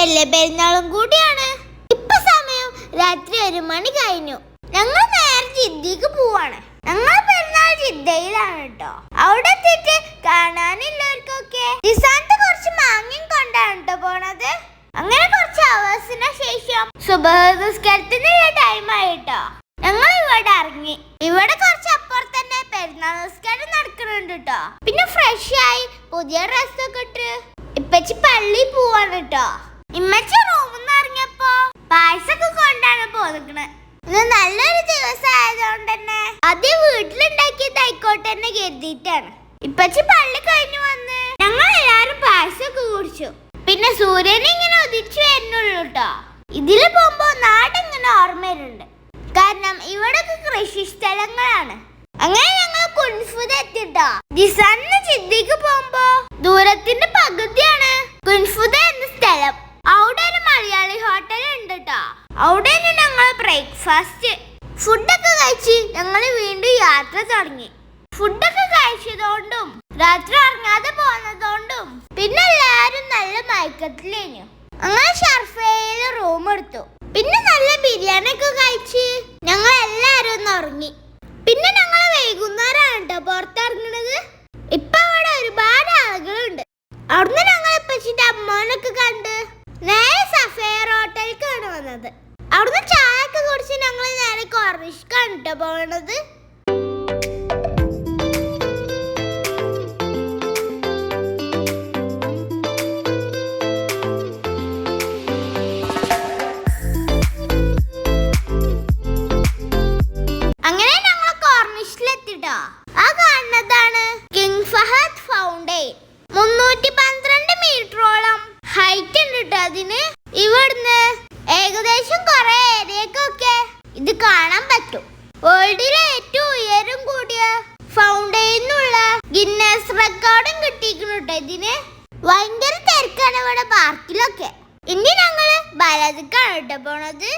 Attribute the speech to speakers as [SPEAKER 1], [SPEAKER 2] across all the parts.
[SPEAKER 1] വലിയ പെരുന്നാളും കൂടിയാണ്. ഇപ്പൊ സമയം രാത്രി 1 മണി കഴിഞ്ഞു. ഞങ്ങൾ നേരെ ജിദ്ദക്ക് പോവാണ്. ഞങ്ങളെ പെരുന്നാൾ ജിദ്ദയിലാണ് കേട്ടോ. അവിടെ എത്തിയിട്ട് കാണാനുള്ളവർക്കൊക്കെ ജിസാന്ത് കുറച്ച് മാങ്ങയും കൊണ്ടാണ് കേട്ടോ പോണത്. അങ്ങനെ കുറച്ച് അവേഴ്സിന് ശേഷം സുബഹ് നിസ്കാരത്തിനുള്ള ടൈം ആയിട്ടോ ഞങ്ങൾ ഇവിടെ ഇറങ്ങി. ഇവിടെ കുറച്ച് അപ്പുറത്ത് തന്നെ പെരുന്നാൾ നിസ്കാരം നടക്കുന്നുണ്ട് കേട്ടോ. പിന്നെ ഫ്രഷ് ആയി പുതിയ ഡ്രസ്സൊക്കെ ഇട്ട് ഇപ്പച്ചി പള്ളി പോവാണ് കേട്ടോ. ഇമ്മച്ചി റൂമിൽ നിന്ന് ഇറങ്ങിയപ്പോ പായസൊക്കെ കൊണ്ടാണ് പോന്നിക്കണേ. ഇന്ന് നല്ലൊരു ദിവസം ആയതുകൊണ്ട് തന്നെ ആദ്യം വീട്ടിലുണ്ടാക്കിയതായിക്കോട്ടെ തന്നെ കരുതിയിട്ടാണ്. ഇപ്പച്ചി പള്ളി കഴിഞ്ഞു വന്ന് ഞങ്ങൾ എല്ലാരും പായസമൊക്കെ കുടിച്ചു. പിന്നെ സൂര്യനെ ഇങ്ങനെ ഉദിച്ചു വരുന്നുള്ളൂ കേട്ടോ. ഇതില് പോകുമ്പോ നാടിങ്ങനെ ഓർമ്മ വരുന്നുണ്ട്. കാരണം ഇവിടൊക്കെ കൃഷി സ്ഥലങ്ങളാണ്. അങ്ങനെ ഞങ്ങൾ കുൻഫുദ എത്തിട്ടോ. ജിസാനിന് ജിദ്ദക്ക് പോകുമ്പോ ദൂരത്തിന്റെ പകുതിയാണ് കുൻഫുദ എന്ന സ്ഥലം. അവിടെ ഒരു മലയാളി ഹോട്ടൽ ഉണ്ട് കേട്ടോ. അവിടെ ഞങ്ങൾ ബ്രേക്ക്ഫാസ്റ്റ് ഫുഡൊക്കെ കഴിച്ച് ഞങ്ങൾ വീണ്ടും യാത്ര തുടങ്ങി. ഫുഡൊക്കെ കഴിച്ചതുകൊണ്ടും രാത്രി ഇറങ്ങാതെ പോകുന്നതുകൊണ്ടും പിന്നെ എല്ലാരും നല്ല മയക്കത്തിലേനു. അങ്ങനെ ഷർഫയിൽ റൂം എടുത്തു. പിന്നെ നല്ല ബിരിയാണി ഒക്കെ കഴിച്ച് ഞങ്ങൾ എല്ലാരും ഒന്ന് ഉറങ്ങി. പിന്നെ ഞങ്ങൾ വൈകുന്നേരമാണ് കേട്ടോ പുറത്തിറങ്ങണത്. ഇപ്പൊ അവിടെ ഒരുപാട് ആളുകളുണ്ട്. അവിടുന്ന് ഞങ്ങൾ ഇപ്പച്ചിന്റെ അമ്മോനൊക്കെ കണ്ട് നേരെ സഫേർ ഹോട്ടലിലേക്കാണ് വന്നത്. അവിടുന്ന് ചായ ഒക്കെ കുടിച്ച് ഞങ്ങൾ നേരെ കോർണിഷ്ക്കാണ് കേട്ടോ പോകണത്. അങ്ങനെ ഞങ്ങൾ കോർണിഷിലെത്തിട്ടോ. ആ കാണുന്നതാണ് കിങ് ഫഹദ് ഫൗണ്ടെയിൻ. 312 മീറ്ററോളം ഹൈറ്റ് ഉണ്ട് കേട്ടോ അതിന്. ഇവിടുന്ന് ഏകദേശം കുറെ ഏരിയക്കൊക്കെ ഇത് കാണാൻ പറ്റും. വേൾഡിലെ ഏറ്റവും ഉയരം കൂടിയ ഫൗണ്ടെയിനുള്ള ഗിന്നസ് റെക്കോർഡും കിട്ടിയിരിക്കുന്നു കേട്ടോ ഇതിന്. ഭയങ്കര തിരക്കാണ് ഇവിടെ പാർക്കിലൊക്കെ. ഇനി ഞങ്ങള് ബാലാജിക്കാണ് കേട്ടോ പോണത്.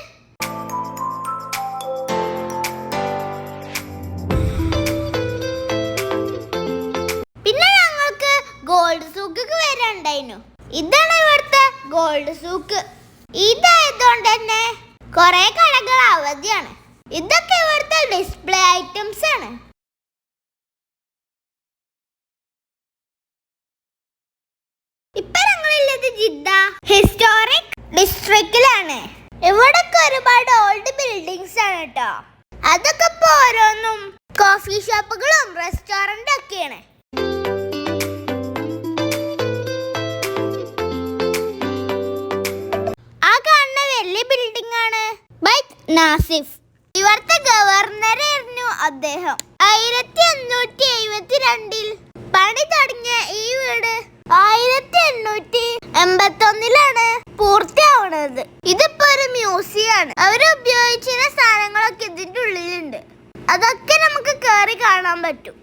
[SPEAKER 1] പിന്നെ ഞങ്ങൾക്ക് ഗോൾഡ് സൂക്ക് വരാനുണ്ടായിരുന്നു. ഇതാണ് ഇവിടുത്തെ ഗോൾഡ് സൂക്ക്. ഇതായതുകൊണ്ട് തന്നെ കുറെ കടകൾ അവധിയാണ്. ഇതൊക്കെ ഇവിടുത്തെ ഡിസ്പ്ലേ ഐറ്റംസ് ആണ്. ഇപ്പൊ ഞങ്ങളുള്ളത് ജിദ്ദ ഹിസ്റ്റോറിക് ഡിസ്ട്രിക്റ്റിലാണ്. ഇവിടൊക്കെ ഒരുപാട് ഓൾഡ് ബിൽഡിങ്സ് ആണ് കേട്ടോ. അതൊക്കെ ഇപ്പൊ ഓരോന്നും കോഫി ഷോപ്പുകളും റെസ്റ്റോറന്റ് ഒക്കെയാണ്. ആ കാണുന്ന വലിയ ബിൽഡിംഗ് ആണ് ബൈത്ത് നാസിഫ്. ഇവിടുത്തെ ഗവർണറായിരുന്നു അദ്ദേഹം. 1572 പണി തുടങ്ങിയ ഈ വീട് 1881 പൂർത്തിയാവുന്നത്. ഇതിപ്പോ ഒരു മ്യൂസിയം ആണ്. അവര് ഉപയോഗിച്ചിരുന്ന സാധനങ്ങളൊക്കെ ഇതിന്റെ ഉള്ളിലുണ്ട്. അതൊക്കെ നമുക്ക് കേറി കാണാൻ പറ്റും.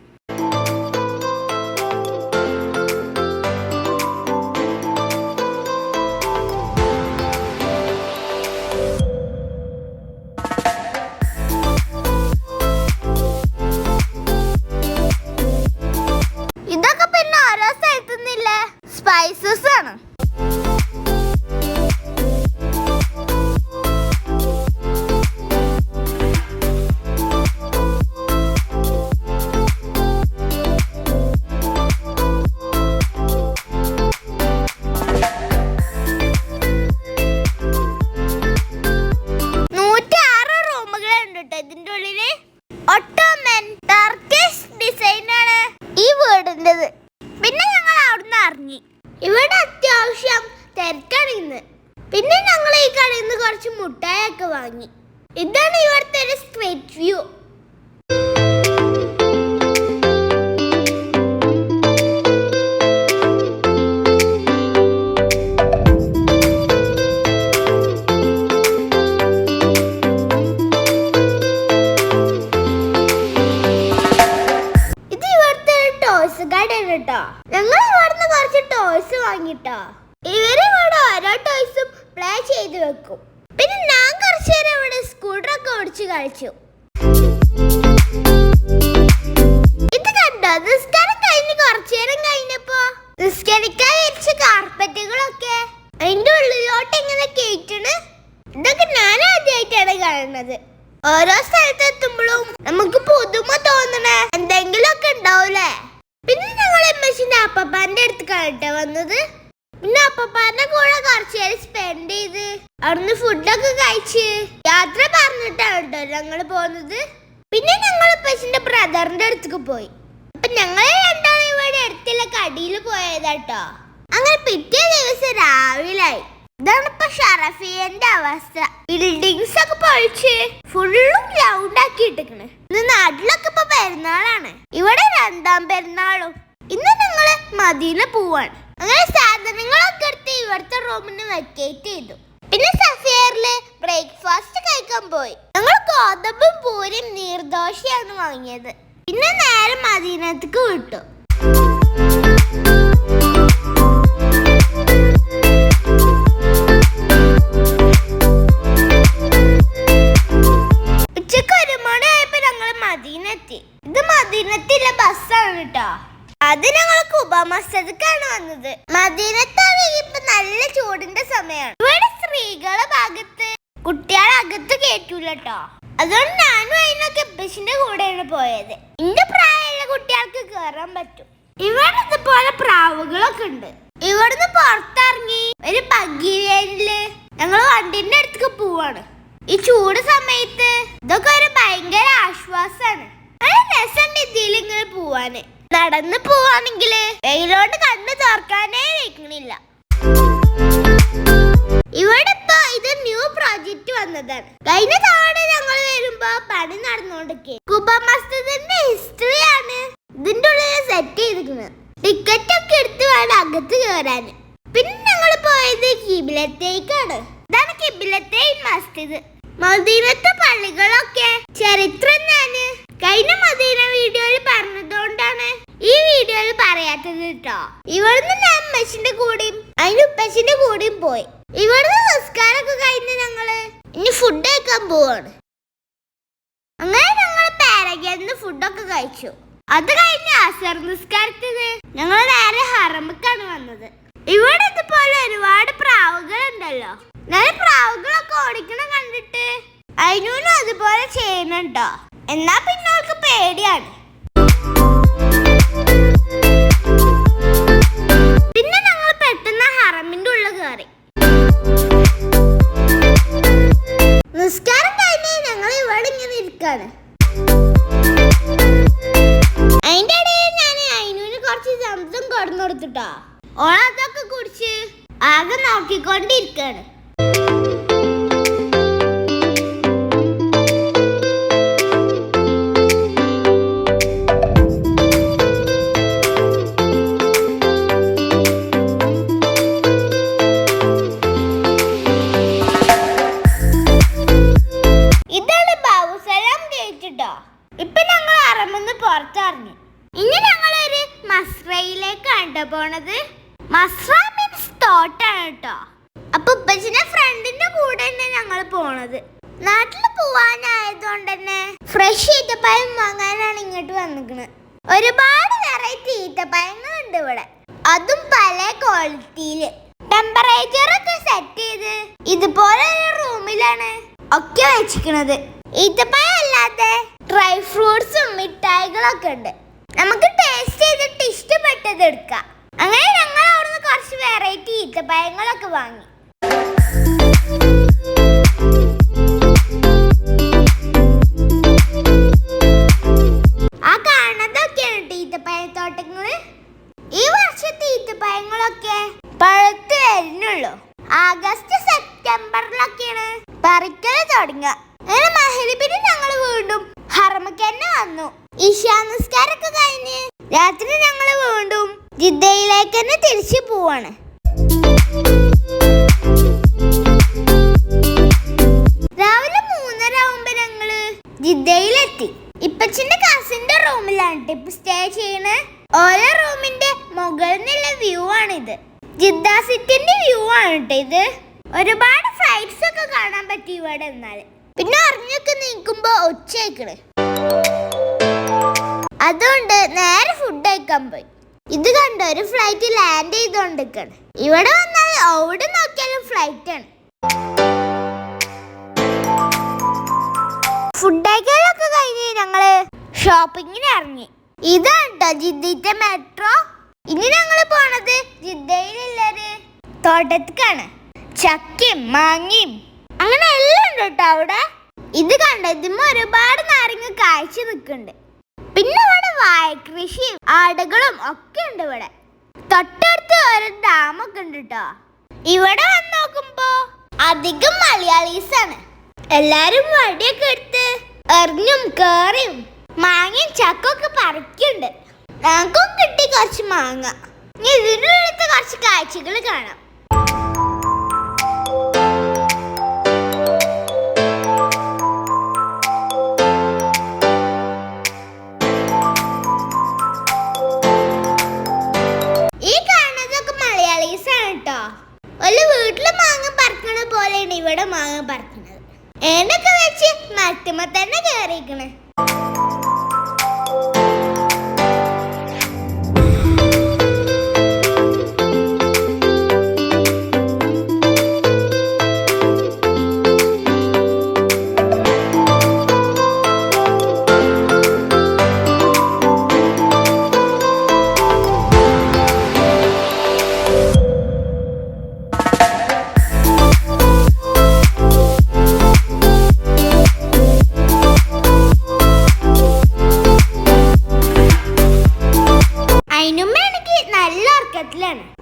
[SPEAKER 1] ഇതൊക്കെ പിന്നെ ഓരോ സ്ഥലത്തുനിന്നില്ല സ്പൈസസ് ആണ്. ഇതിന്റെ ഉള്ളില് ഒട്ടോമൻ ടർക്കിഷ് ഡിസൈൻ ആണ് ഈ വീടിൻ്റെത്. പിന്നെ ഞങ്ങൾ അവിടുന്ന് ഇറങ്ങി. ഇവിടെ അത്യാവശ്യം തിരക്കാണ് ഇന്ന്. പിന്നെ ഞങ്ങൾ ഈ കടയിൽ നിന്ന് കുറച്ച് മുട്ടായൊക്കെ വാങ്ങി. ഇതാണ് ഇവിടുത്തെ ഒരു സ്ട്രീറ്റ് വ്യൂ. ഞങ്ങൾ ഇവിടുന്ന് കുറച്ച് ടോയ്സ് വാങ്ങിട്ടോ. ഇവര് ഇവിടെ ഓരോ ടോയ്സും പ്ലേ ചെയ്ത് വെക്കും. പിന്നെ ഞാൻ കുറച്ചു നേരം ഇവിടെ സ്കൂട്ടറൊക്കെ ഓടിച്ച് കളിച്ചു. ഇത് കണ്ടോ? നിസ്കാരം കഴിഞ്ഞ് കുറച്ചു നേരം കഴിഞ്ഞപ്പോ നിസ്കരിക്കാൻ വിരിച്ച കാർപ്പറ്റുകളൊക്കെ അതിന്റെ ഉള്ളിലോട്ട് ഇങ്ങനെ കേട്ടണ്. ഇതൊക്കെ ഞാൻ ആദ്യമായിട്ടാണ് കാണുന്നത്. ഓരോ സ്ഥലത്ത് എത്തുമ്പോഴും നമുക്ക് പുതുമ തോന്നണ എന്തെങ്കിലും ഒക്കെ ഉണ്ടാവൂലേ. പിന്നെ ഞങ്ങൾ എമ്മച്ചിന്റെ അപ്പപ്പാന്റെ അടുത്ത് വന്നത്. പിന്നെ അപ്പപ്പാന്റെ കൂടെ കുറച്ചു നേരം സ്പെൻഡ് ചെയ്ത് അവിടുന്ന് ഫുഡൊക്കെ കഴിച്ച് യാത്ര പറഞ്ഞിട്ടാണ് കേട്ടോ ഞങ്ങൾ പോകുന്നത്. പിന്നെ ഞങ്ങൾ എമ്മച്ചിന്റെ ബ്രദറിന്റെ അടുത്തേക്ക് പോയി. അപ്പൊ ഞങ്ങളെ രണ്ടാളും ഇവിടെ അടുത്തുള്ള കടിയിൽ പോയതാട്ടോ. അങ്ങനെ പിറ്റേ ദിവസം രാവിലായി. ഇതാണ് ഇപ്പൊ ഷറഫിയന്റെ അവസ്ഥ. ബിൽഡിങ്സ് ഒക്കെ പൊളിച്ച് ഫുള്ളും ഗ്രൗണ്ട് ആക്കി ഇട്ടിക്കണ്. ഇന്ന് നാട്ടിലൊക്കെ ഇപ്പൊ പെരുന്നാളാണ്. ഇവിടെ 2ാം പെരുന്നാളും. ഇന്ന് ഞങ്ങള് മദീന പോവാണ്. അങ്ങനെ സാധനങ്ങളൊക്കെ എടുത്ത് ഇവിടുത്തെ റൂമിന് വെക്കേറ്റ് ചെയ്തു. പിന്നെ സഫേറില് ബ്രേക്ക്ഫാസ്റ്റ് കഴിക്കാൻ പോയി. ഞങ്ങൾ ഗോതമ്പും പൂരിയും നീർദോശയാണ് വാങ്ങിയത്. പിന്നെ നേരെ മദീനത്തേക്ക് വിട്ടു. ഉച്ചക്ക് 1 മണിയായപ്പോ ഞങ്ങൾ മദീനത്തി. ഇത് മദീനത്തില്ല ബസ്സാണ് കേട്ടോ. അത് ഞങ്ങൾ കുബാ മസ്ജിദിക്കാണ് വന്നത്. മദീനത്താണെങ്കിൽ ഇപ്പൊ നല്ല ചൂടിന്റെ സമയമാണ്. ഇവിടെ സ്ത്രീകളെ ഭാഗത്ത് കുട്ടികളെ അകത്ത് കേറ്റൂല കേട്ടോ. അതുകൊണ്ട് ഞാനും അതിനൊക്കെ എപ്പച്ചിന്റെ കൂടെയാണ് പോയത്. എന്റെ പ്രായമുള്ള കുട്ടികൾക്ക് കേറാൻ പറ്റും. ഇവിടെ ഇതുപോലെ പ്രാവുകളൊക്കെ ഉണ്ട്. ഇവിടുന്ന് പുറത്തിറങ്ങി ഒരു പകിരയില് ഞങ്ങൾ വണ്ടിന്റെ അടുത്തേക്ക് പോവാണ്. ഈ ചൂട് സമയത്ത് ഇതൊക്കെ ഒരു ഭയങ്കര ആശ്വാസാണ്. നല്ല രസമുണ്ട് ഇതിൽ ഇങ്ങനെ പോവാന്. നടന്ന് പോവാണെങ്കില് വെയിലോട്ട് കണ്ണ് തുറക്കാനേ വെക്കണില്ല. ഇവിടെ ഇപ്പൊ ഇത് ന്യൂ പ്രോജക്റ്റ് വന്നതാണ്. കഴിഞ്ഞ തവണ ഞങ്ങൾ വരുമ്പോ പണി നടന്നുകൊണ്ടിരിക്കെ. കുബാ മസ്ജിദിന്റെ ഹിസ്റ്ററിയാണ് ഇതിന്റെ ഉള്ളിൽ സെറ്റ് ചെയ്തിരിക്കുന്നത്. ടിക്കറ്റ് ഒക്കെ എടുത്ത് വേണം അകത്ത് കയറാന്. പിന്നെ ഞങ്ങൾ പോയത് കിബിലത്തേക്കാണ്. ഇതാണ് കിബിലത്തെ മസ്ജിദ്. മദീനത്തെ പള്ളികളൊക്കെ ചരിത്രം ഞാന് കഴിഞ്ഞ മദീന വീഡിയോയിൽ പറഞ്ഞതുകൊണ്ടാണ് ഈ വീഡിയോയിൽ പറയാത്തത് കേട്ടോ. ഇവിടുന്ന് ഞാൻ അമ്മച്ചിന്റെ കൂടെയും അതിന്റെ ഉപ്പച്ചിന്റെ കൂടെയും പോയി. ഇവിടുന്ന് നിസ്കാരമൊക്കെ കഴിഞ്ഞ് ഞങ്ങള് ഇനി ഫുഡ് കഴിക്കാൻ പോവാണ്. അങ്ങനെ ഞങ്ങൾ പാരഗന്ന് ഫുഡൊക്കെ കഴിച്ചു. അത് കഴിഞ്ഞ് അസർ നിസ്കാരത്തിന് ഞങ്ങൾ നേരെ ഹറമക്കാണ് വന്നത്. ഇവിടെ ഇതുപോലെ ഒരുപാട് പ്രാവുകൾ ഉണ്ടല്ലോ. നല്ല പ്രാവുകളൊക്കെ ഓടിക്കണം കണ്ടിട്ട് അതിനൂനും അതുപോലെ ചെയ്യണുണ്ടോ. എന്നാ പിന്നെ അവൾക്ക് പേടിയാണ്. പിന്നെ ഞങ്ങൾ പെട്ടെന്ന് ഹറമിന്റെ ഉള്ളിൽ കയറി. നിസ്കാരം കഴിഞ്ഞ് ഞങ്ങൾ ഇവിടെ ഇങ്ങനെ ഇരിക്കാണ്. അതിന്റെ ഇടയിൽ ഞാൻ അതിനൂന് കുറച്ച് സംസം കൊടുന്നു കൊടുത്തിട്ടോ. ഓളതൊക്കെ കുടിച്ച് ആകെ നോക്കിക്കൊണ്ടിരിക്കാണ്. ഇതാണ് ബാബുസലാം കേട്ടിട്ടോ. ഇപ്പൊ ഞങ്ങൾ അറമെന്ന് പുറത്തിറങ്ങി. ഇനി ഞങ്ങളൊരു മസ്രയിലേക്കാണ് പോണത്. മസ്ര മീൻസ് തോട്ടാണ് കേട്ടോ. അപ്പൊ ഉപ്പച്ചിന്റെ ഫ്രണ്ടിന്റെ കൂടെ തന്നെ ഞങ്ങൾ പോണത്. നാട്ടിൽ പോവാനായതുകൊണ്ട് തന്നെ ഫ്രഷ് ഈത്തപ്പഴം വാങ്ങാനാണ് ഇങ്ങോട്ട് വന്നിരിക്കുന്നത്. ഒരുപാട് വെറൈറ്റി ഈത്തപ്പഴങ്ങളുണ്ട് ഇവിടെ. അതും പല ക്വാളിറ്റിയില്. ടെമ്പറേച്ചർ ഒക്കെ സെറ്റ് ചെയ്ത് ഇതുപോലെ ഒരു റൂമിലാണ് ഒക്കെ വെച്ചിരിക്കുന്നത്. ഈത്തപ്പഴം അല്ലാതെ ഡ്രൈ ഫ്രൂട്ട്സും മിഠായികളൊക്കെ ഉണ്ട്. നമുക്ക് ടേസ്റ്റ് ചെയ്തിട്ട് ഇഷ്ടപ്പെട്ടത് എടുക്കാം. അങ്ങനെ ഞങ്ങൾ അവിടുന്ന് കുറച്ച് വെറൈറ്റി ഈത്തപ്പഴങ്ങളൊക്കെ വാങ്ങി. ആ കാണുന്നതൊക്കെയാണ് ഈത്തപ്പഴത്തോട്ടങ്ങള്. ഈ വർഷത്തെ ഈത്തപ്പഴങ്ങളൊക്കെ പഴുത്ത് വരുന്നുള്ളൂ. ആഗസ്റ്റ് സെപ്റ്റംബറിലൊക്കെയാണ് പറിക്കല് തുടങ്ങുക. അങ്ങനെ മഹരിബിന് ഞങ്ങൾ വീണ്ടും ഹറമക്ക് തന്നെ വന്നു. ഇശാ നിസ്കാരമൊക്കെ കഴിഞ്ഞ് രാത്രി ഞങ്ങൾ വീണ്ടും ജിദ്ദയിലേക്ക് തന്നെ തിരിച്ചു പോവാണ്. രാവിലെ 3:30 ആവുമ്പോ ഞങ്ങള് ജിദ്ദയിലെത്തി. ഇപ്പച്ചിന്റെ കസിന്റെ റൂമിലാണ് ഇപ്പൊ സ്റ്റേ ചെയ്യണേ. ഓരോ റൂമിന്റെ മുകളിൽ നിന്നുള്ള വ്യൂ ആണിത്. ജിദ്ദ സിറ്റിന്റെ വ്യൂ ആണ് കേട്ടോ ഇത്. ഒരുപാട് ഫ്ലൈറ്റ്സ് ഒക്കെ കാണാൻ പറ്റി ഇവിടെ. എന്നാൽ പിന്നെ അറിഞ്ഞൊക്കെ നീക്കുമ്പോ ഒച്ചയ്ക്കണ്. അതുകൊണ്ട് നേരെ ഫുഡ് കഴിക്കാൻ പോയി. ഇത് കണ്ടോ, ഒരു ഫ്ലൈറ്റ് ലാൻഡ് ചെയ്തോണ്ടിരിക്കാണ്. ഇവിടെ വന്നാൽ അവിടെ നോക്കിയാലും ഫ്ലൈറ്റ് ആണ്. ഫുഡൊക്കെ കഴിഞ്ഞ് ഞങ്ങള് ഷോപ്പിങ്ങിന് ഇറങ്ങി. ഇതാട്ടോ ജിദ്ദത്തെ മെട്രോ. ഇനി ഞങ്ങള് പോണത് ജിദ്ദയിലുള്ളൊരു തോട്ടത്തിക്കാണ്. ചക്കയും മാങ്ങയും അങ്ങനെ എല്ലാം ഉണ്ട് കേട്ടോ അവിടെ. ഇത് കണ്ടതുമ്പോ ഒരുപാട് നാരങ്ങ കാഴ്ച നിൽക്കുന്നുണ്ട്. പിന്നെ ഇവിടെ വാഴകൃഷിയും ആടുകളും ഒക്കെ ഉണ്ട്. ഇവിടെ തൊട്ടടുത്ത് ഒരു ഡാമൊക്കെ ഉണ്ട് കേട്ടോ. ഇവിടെ വന്ന് നോക്കുമ്പോ അധികം മലയാളീസ് ആണ്. എല്ലാരും വടിയൊക്കെ എടുത്ത് എറിഞ്ഞും കേറിയും മാങ്ങയും ചക്കൊക്കെ പറിക്കുന്നുണ്ട്. ഞങ്ങൾക്കും കിട്ടി കുറച്ച് മാങ്ങ. ഇനി ഇതിനുള്ളിലത്തെ കുറച്ച് കാഴ്ചകൾ കാണാം. ഈ കാണുന്നതൊക്കെ മലയാളീസ് ആണ് കേട്ടോ. ഒരു വീട്ടില് മാങ്ങ പറിക്കണ പോലെയാണ് ഇവിടെ മാങ്ങ പറിക്കണത്. എന്നൊക്കെ വെച്ച് മരത്തുമ്മ തന്നെ കേറിയിരിക്കണേ.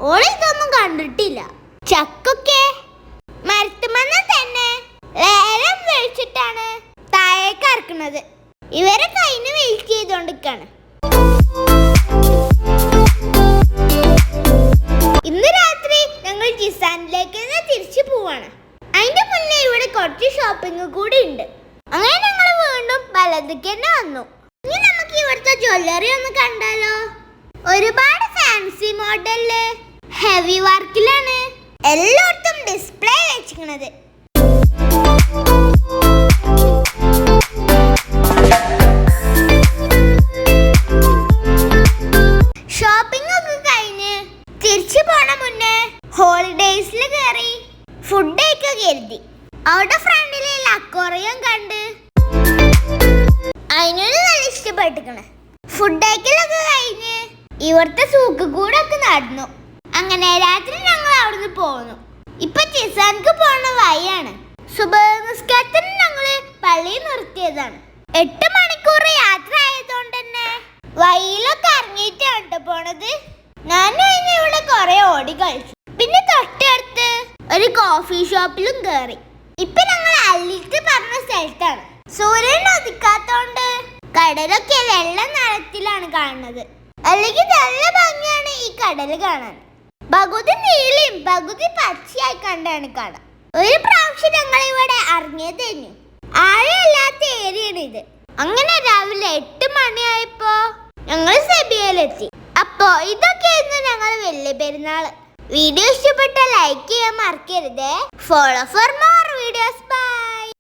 [SPEAKER 1] ഓള് ഇതൊന്നും കണ്ടിട്ടില്ല. ചക്കൊക്കെ മരത്തുമെന്ന് തന്നെ ലേലം വെച്ചിട്ടാണ് താഴേക്ക് ഇറക്കുന്നത്. ഇവരെ കൈന് വെയിറ്റ് ചെയ്തോണ്ടിരിക്കാണ്. ഇന്ന് രാത്രി ഞങ്ങൾ ജിസാനിലേക്ക് തിരിച്ചു പോവാണ്. അതിന്റെ മുന്നേ ഇവിടെ കുറച്ച് ഷോപ്പിംഗ് കൂടി ഉണ്ട്. അങ്ങനെ ഞങ്ങൾ വീണ്ടും വലതുക്ക് തന്നെ വന്നു. ഇനി നമുക്ക് ഇവിടുത്തെ ജ്വല്ലറി ഒന്ന് കണ്ടാലോ. ഒരുപാട് ഫാൻസി മോഡലില് ഹെവി വർക്കിലാണ് എല്ലായിടത്തും ഡിസ്പ്ലേ വെച്ചിരിക്കുന്നത്. ഷോപ്പിംഗ് ഒക്കെ കഴിഞ്ഞ് തിരിച്ചു പോണ മുന്നേ ഹോളിഡേയ്സിൽ കയറി ഫുഡ് ഒക്കെ കരുതി. അവിടെ ഫ്രണ്ടിലുള്ള അക്വേറിയം കണ്ട് അതിനോട് നല്ല ഇഷ്ടപ്പെട്ടിക്കണേ. ഫുഡ് കഴിക്കലൊക്കെ കഴിഞ്ഞ് ഇവിടുത്തെ സൂക്ക് കൂടെ ഒക്കെ നടന്നു. അങ്ങനെ രാത്രി ഞങ്ങൾ അവിടുന്ന് പോന്നു. ഇപ്പൊ ജിസാനിക്ക് പോണ വഴിയാണ്. സുബഹ് നിസ്കാരത്തിന് ഞങ്ങള് പള്ളിയിൽ നിർത്തിയതാണ്. 8 മണിക്കൂർ യാത്ര ആയതുകൊണ്ട് തന്നെ വഴിയിലൊക്കെ ഇറങ്ങിയിട്ടാണ് കേട്ടോ പോണത്. ഞാനും ഇവിടെ കുറെ ഓടി കളിച്ചു. പിന്നെ തൊട്ടടുത്ത് ഒരു കോഫി ഷോപ്പിലും കയറി. ഇപ്പൊ ഞങ്ങൾ അല്ലിത്ത് പറഞ്ഞ സ്ഥലത്താണ്. സൂര്യൻ ഉദിക്കാത്തോണ്ട് കടലൊക്കെ വെള്ള നിറത്തിലാണ് കാണുന്നത്. അല്ലെങ്കിൽ നല്ല ഭംഗിയാണ് ഈ കടൽ കാണാൻ. പകുതി നീലയും പകുതി പച്ചയായി കണ്ടാണ് കാണാം. ഒരു പ്രാവശ്യം ഞങ്ങൾ ഇവിടെ ഇറങ്ങിയത് തന്നെ. ആഴമില്ലാത്ത ഏരിയയാണ് ഇത്. അങ്ങനെ രാവിലെ 8 മണിയായപ്പോ ഞങ്ങൾ സെബിയയിലെത്തി. അപ്പോ ഇതൊക്കെയായിരുന്നു ഞങ്ങൾ വലിയ പെരുന്നാള്. വീഡിയോ ഇഷ്ടപ്പെട്ട ലൈക്ക് ചെയ്യാൻ മറക്കരുതേ. Follow for more videos. By.